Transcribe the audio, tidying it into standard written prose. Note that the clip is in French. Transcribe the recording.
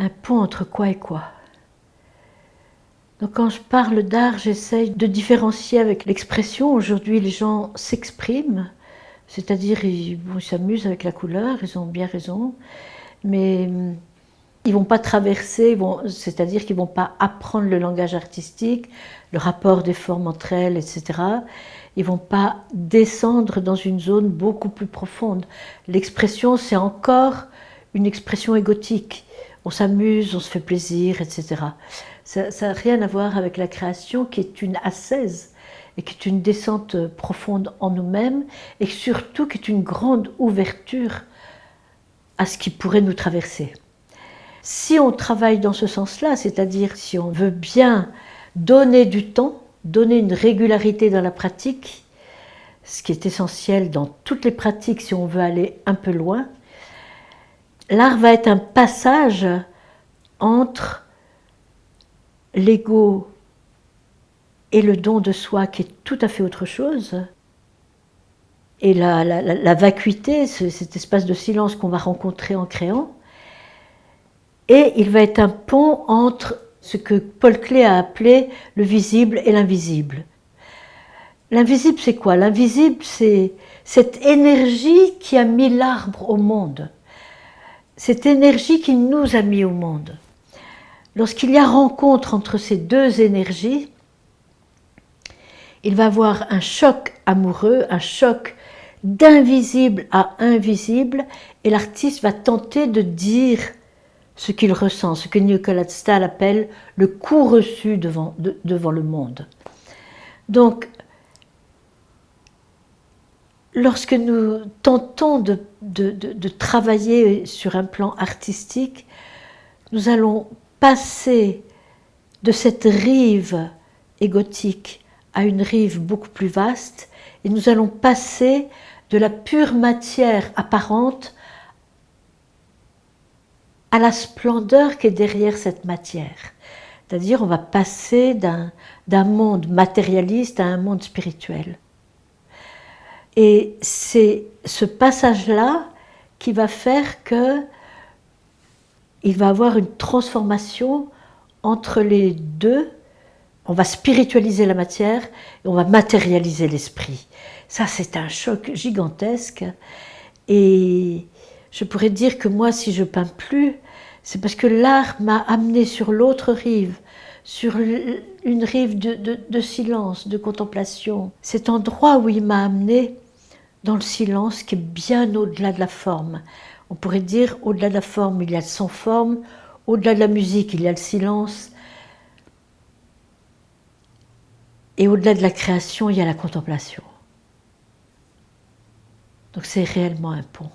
Un pont entre quoi et quoi? Donc quand je parle d'art, j'essaye de différencier avec l'expression. Aujourd'hui, les gens s'expriment, c'est-à-dire ils s'amusent avec la couleur, ils ont bien raison, mais ils ne vont pas traverser, c'est-à-dire qu'ils ne vont pas apprendre le langage artistique, le rapport des formes entre elles, etc. Ils ne vont pas descendre dans une zone beaucoup plus profonde. L'expression, c'est encore une expression égotique. On s'amuse, on se fait plaisir, etc. Ça n'a rien à voir avec la création qui est une ascèse et qui est une descente profonde en nous-mêmes et surtout qui est une grande ouverture à ce qui pourrait nous traverser. Si on travaille dans ce sens-là, c'est-à-dire si on veut bien donner du temps, donner une régularité dans la pratique, ce qui est essentiel dans toutes les pratiques si on veut aller un peu loin, l'art va être un passage entre l'ego et le don de soi qui est tout à fait autre chose, et la vacuité, cet espace de silence qu'on va rencontrer en créant, et il va être un pont entre ce que Paul Klee a appelé le visible et l'invisible. L'invisible, c'est quoi? L'invisible, c'est cette énergie qui a mis l'arbre au monde. Cette énergie qui nous a mis au monde. Lorsqu'il y a rencontre entre ces deux énergies, il va y avoir un choc amoureux, un choc d'invisible à invisible, et l'artiste va tenter de dire ce qu'il ressent, ce que Nicolas Stahl appelle le coup reçu devant le monde. Donc, lorsque nous tentons de travailler sur un plan artistique, nous allons passer de cette rive égotique à une rive beaucoup plus vaste, et nous allons passer de la pure matière apparente à la splendeur qui est derrière cette matière. C'est-à-dire, on va passer d'un monde matérialiste à un monde spirituel. Et c'est ce passage-là qui va faire que il va y avoir une transformation entre les deux. On va spiritualiser la matière et on va matérialiser l'esprit. Ça, c'est un choc gigantesque. Et je pourrais dire que moi, si je peins plus, c'est parce que l'art m'a amené sur l'autre rive, sur une rive de silence, de contemplation. Cet endroit où il m'a amené dans le silence qui est bien au-delà de la forme. On pourrait dire, au-delà de la forme, il y a le sans-forme, au-delà de la musique, il y a le silence, et au-delà de la création, il y a la contemplation. Donc c'est réellement un pont.